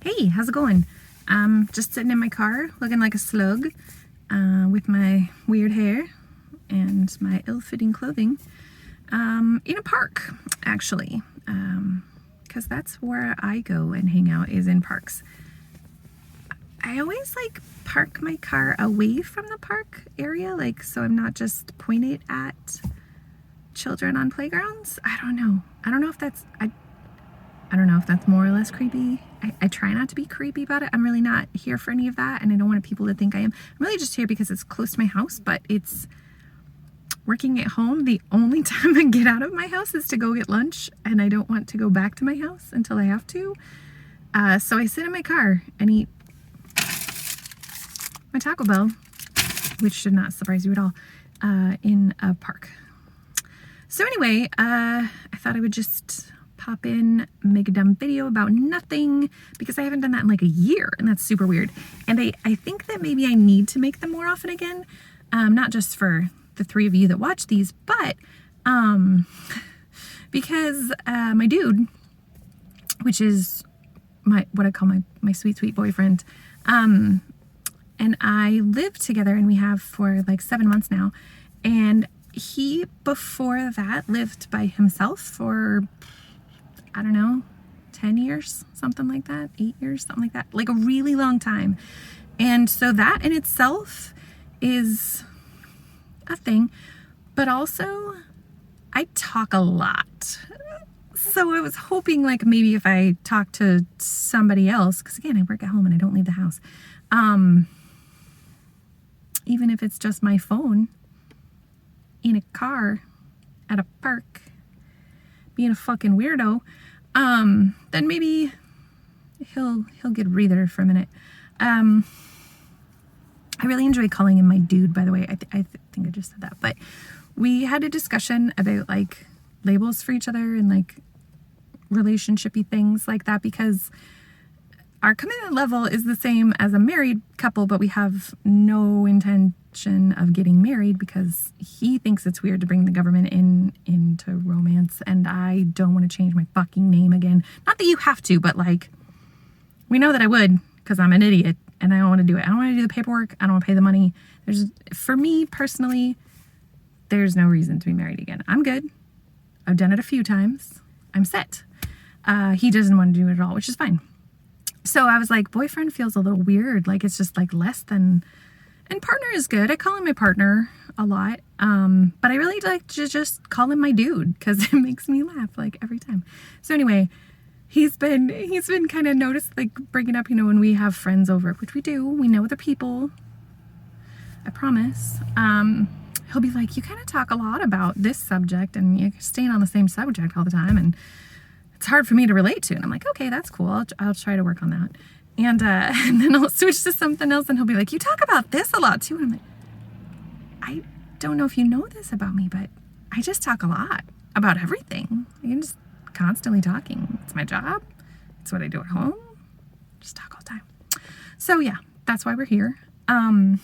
Hey, how's it going? Just sitting in my car looking like a slug with my weird hair and my ill-fitting clothing in a park, actually, because that's where I go and hang out, is in parks. I always park my car away from the park area, so I'm not just pointed at children on playgrounds. I don't know if that's I don't know if that's more or less creepy. I try not to be creepy about it. I'm really not here for any of that, and I don't want people to think I am. I'm really just here because it's close to my house, but it's working at home. The only time I get out of my house is to go get lunch, and I don't want to go back to my house until I have to. So I sit in my car and eat my Taco Bell, which should not surprise you at all, in a park. So anyway, I thought I would just pop in, make a dumb video about nothing, because I haven't done that in a year, and that's super weird. And I think that maybe I need to make them more often again, not just for the three of you that watch these, but because my dude, which is what I call my sweet boyfriend, and I live together, and we have for 7 months now, and he before that lived by himself for, I don't know, 10 years, something like that, 8 years, something like that, a really long time. And so that in itself is a thing, but also I talk a lot. So I was hoping maybe if I talk to somebody else, because again, I work at home and I don't leave the house, even if it's just my phone in a car at a park being a fucking weirdo, then maybe he'll get a breather for a minute. I really enjoy calling him my dude, by the way. I think I just said that, but we had a discussion about labels for each other and relationshipy things like that, because our commitment level is the same as a married couple, but we have no intention of getting married because he thinks it's weird to bring the government into romance, and I don't want to change my fucking name again. Not that you have to, but we know that I would, because I'm an idiot and I don't want to do it. I don't want to do the paperwork. I don't want to pay the money. For me personally, there's no reason to be married again. I'm good. I've done it a few times. I'm set. He doesn't want to do it at all, which is fine. So I was like, boyfriend feels a little weird. It's just less than, and partner is good. I call him my partner a lot. But I really like to just call him my dude, because it makes me laugh every time. So anyway, he's been kind of noticed, bringing up, when we have friends over, which we do, we know other people, I promise. He'll be like, you kind of talk a lot about this subject and you're staying on the same subject all the time, and it's hard for me to relate to. And I'm like, okay, that's cool. I'll try to work on that. And then I'll switch to something else, and he'll be like, you talk about this a lot too. And I'm like, I don't know if you know this about me, but I just talk a lot about everything. I'm just constantly talking. It's my job. It's what I do at home. Just talk all the time. So yeah, that's why we're here. And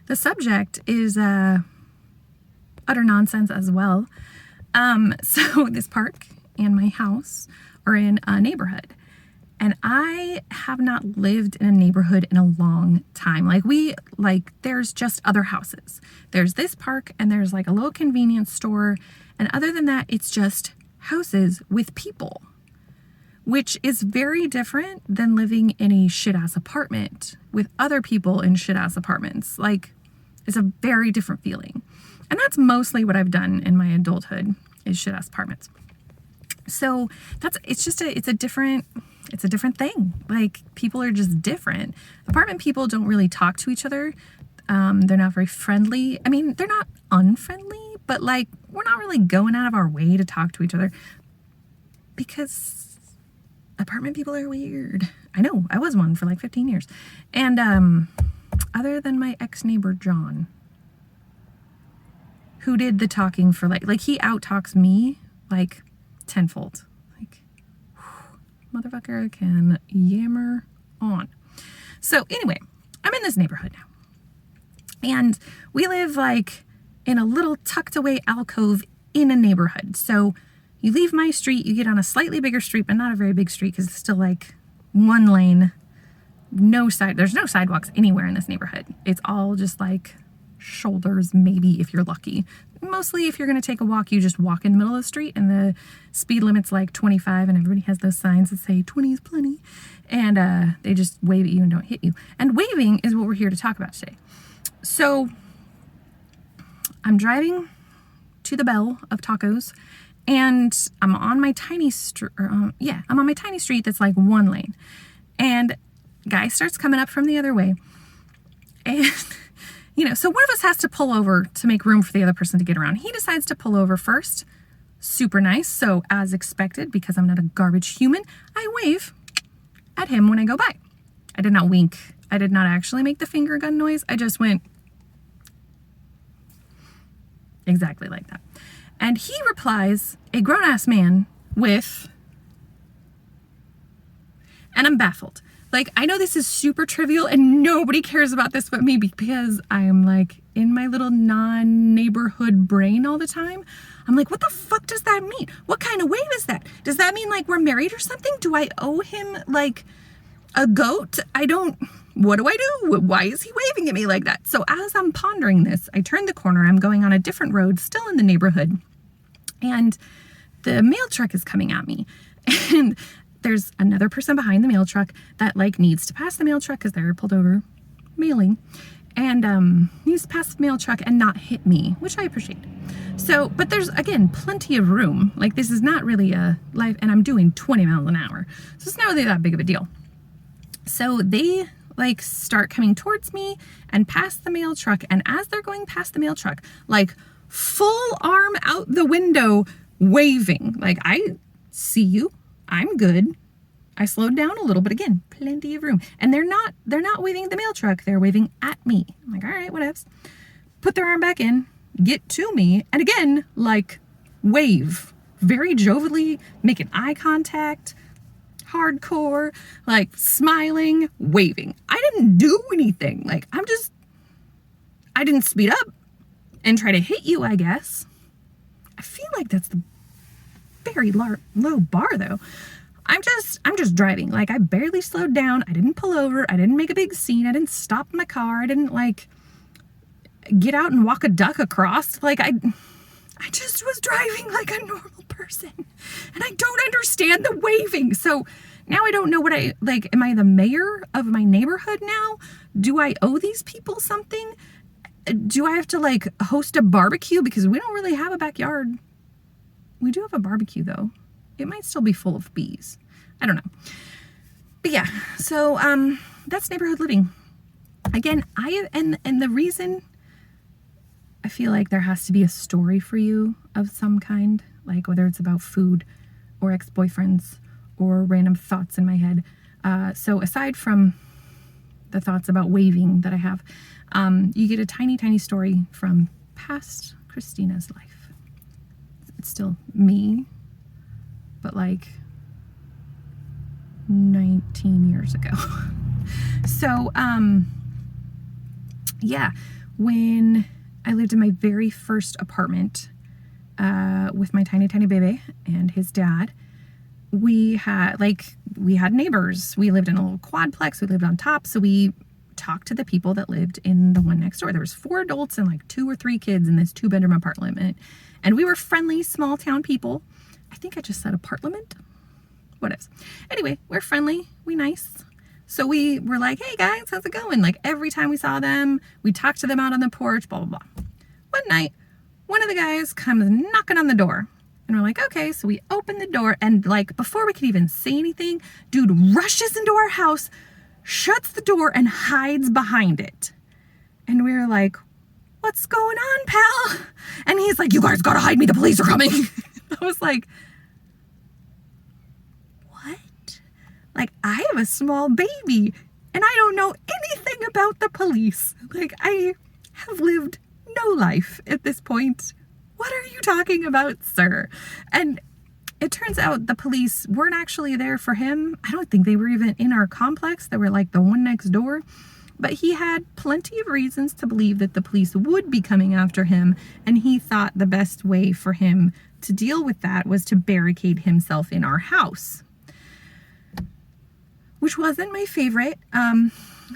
the subject is utter nonsense as well. So this park and my house are in a neighborhood, and I have not lived in a neighborhood in a long time. There's just other houses. There's this park, and there's a little convenience store. And other than that, it's just houses with people, which is very different than living in a shit-ass apartment with other people in shit-ass apartments. It's a very different feeling. And that's mostly what I've done in my adulthood, is shit-ass apartments. So it's a different thing. People are just different. Apartment people don't really talk to each other. They're not very friendly. I mean, they're not unfriendly, but we're not really going out of our way to talk to each other, because apartment people are weird. I know, I was one for 15 years. And other than my ex-neighbor, John, who did the talking for he out-talks me tenfold. Motherfucker can yammer on. So anyway, I'm in this neighborhood now, and we live in a little tucked away alcove in a neighborhood. So You leave my street, you get on a slightly bigger street, but not a very big street because it's still like one lane, there's no sidewalks anywhere in this neighborhood. It's all just like shoulders, maybe if you're lucky. Mostly if you're going to take a walk, you just walk in the middle of the street and the speed limit's like 25 and everybody has those signs that say 20 is plenty. And they just wave at you and don't hit you. And waving is what we're here to talk about today. So I'm driving to the Bell of Tacos and I'm on my tiny street. I'm on my tiny street that's like one lane. And guy starts coming up from the other way. And so one of us has to pull over to make room for the other person to get around. He decides to pull over first. Super nice. So as expected, because I'm not a garbage human, I wave at him when I go by. I did not wink. I did not actually make the finger gun noise. I just went exactly like that. And he replies, a grown-ass man, with, and I'm baffled. Like, I know this is super trivial and nobody cares about this but me because I'm like in my little non-neighborhood brain all the time. I'm like, what the fuck does that mean? What kind of wave is that? Does that mean like we're married or something? Do I owe him like a goat? What do I do? Why is he waving at me like that? So as I'm pondering this, I turn the corner. I'm going on a different road, still in the neighborhood. And the mail truck is coming at me. And there's another person behind the mail truck that like needs to pass the mail truck because they're pulled over mailing, and needs to pass the mail truck and not hit me, which I appreciate. So, but there's again plenty of room. Like this is not really a life, and I'm doing 20 miles an hour, so it's not really that big of a deal. So they like start coming towards me and pass the mail truck, and as they're going past the mail truck, like full arm out the window, waving like, I see you. I'm good. I slowed down a little, but again, plenty of room. And they're not waving at the mail truck. They're waving at me. I'm like, all right, whatevs. Put their arm back in, get to me, and again, like wave. Very jovially, making eye contact, hardcore, like smiling, waving. I didn't do anything. Like, I didn't speed up and try to hit you, I guess. I feel like that's the very low bar though. I'm just driving. Like I barely slowed down. I didn't pull over. I didn't make a big scene. I didn't stop my car. I didn't like get out and walk a duck across. Like I just was driving like a normal person. And I don't understand the waving. So now I don't know what am I the mayor of my neighborhood now? Do I owe these people something? Do I have to like host a barbecue? Because we don't really have a backyard. We do have a barbecue though. It might still be full of bees. I don't know. But yeah, so that's neighborhood living. Again, and the reason I feel like there has to be a story for you of some kind, like whether it's about food or ex-boyfriends or random thoughts in my head. So aside from the thoughts about waving that I have, you get a tiny, tiny story from past Christina's life. It's still me, but like 19 years ago. So, yeah, when I lived in my very first apartment with my tiny, tiny baby and his dad, we had neighbors. We lived in a little quadplex. We lived on top. So we talked to the people that lived in the one next door. There was 4 adults and like 2 or 3 kids in this 2-bedroom apartment. And we were friendly, small town people. I think I just said apartment. What else? Anyway, we're friendly. We nice. So we were like, hey guys, how's it going? Like every time we saw them, we talked to them out on the porch, blah, blah, blah. One night, one of the guys comes knocking on the door. And we're like, okay. So we open the door, and like before we could even say anything, dude rushes into our house, shuts the door, and hides behind it. And we were like, what's going on, pal? And he's like, you guys gotta hide me, the police are coming. I was like, what? Like, I have a small baby and I don't know anything about the police. Like, I have lived no life at this point. What are you talking about, sir? And it turns out the police weren't actually there for him. I don't think they were even in our complex. They were like the one next door. But he had plenty of reasons to believe that the police would be coming after him, and he thought the best way for him to deal with that was to barricade himself in our house, which wasn't my favorite.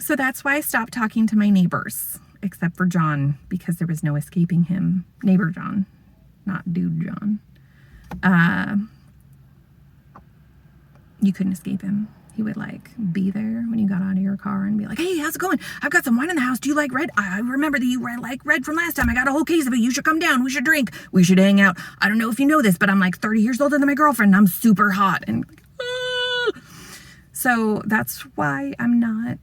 So that's why I stopped talking to my neighbors, except for John, because there was no escaping him. Neighbor John, not dude John. You couldn't escape him. He would like be there when you got out of your car and be like, hey, how's it going? I've got some wine in the house. Do you like red? I remember that you like red from last time. I got a whole case of it. You should come down. We should drink. We should hang out. I don't know if you know this, but I'm like 30 years older than my girlfriend. And I'm super hot. And so that's why I'm not.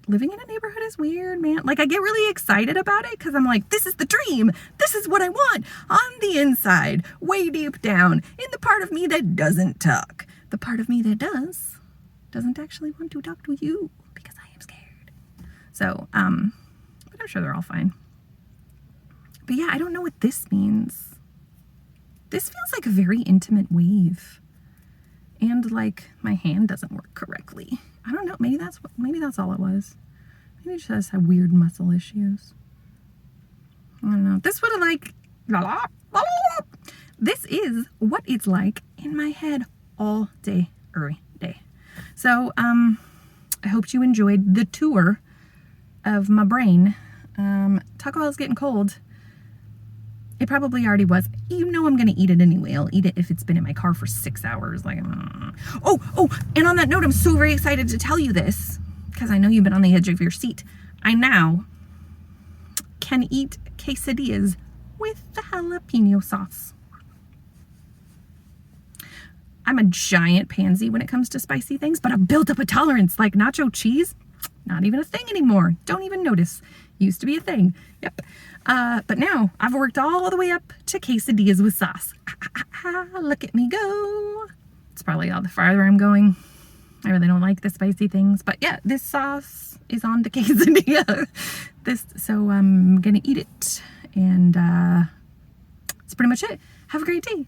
Living in a neighborhood is weird, man. Like, I get really excited about it because I'm like, this is the dream. This is what I want on the inside, way deep down, in the part of me that doesn't talk. The part of me that doesn't actually want to talk to you because I am scared. So, but I'm sure they're all fine. But yeah, I don't know what this means. This feels like a very intimate wave. And like my hand doesn't work correctly. I don't know. Maybe that's all it was. Maybe it just had weird muscle issues. I don't know. This would have like, this is what it's like in my head all day, every day. So, I hope you enjoyed the tour of my brain. Taco Bell's getting cold. It probably already was. You know I'm going to eat it anyway. I'll eat it if it's been in my car for 6 hours. Like, Oh, and on that note, I'm so very excited to tell you this, because I know you've been on the edge of your seat. I now can eat quesadillas with the jalapeno sauce. I'm a giant pansy when it comes to spicy things, but I've built up a tolerance. Like nacho cheese, not even a thing anymore. Don't even notice. Used to be a thing. Yep. But now I've worked all the way up to quesadillas with sauce. Look at me go. It's probably all the farther I'm going. I really don't like the spicy things, but yeah, this sauce is on the quesadilla. So I'm gonna eat it, and that's pretty much it. Have a great day.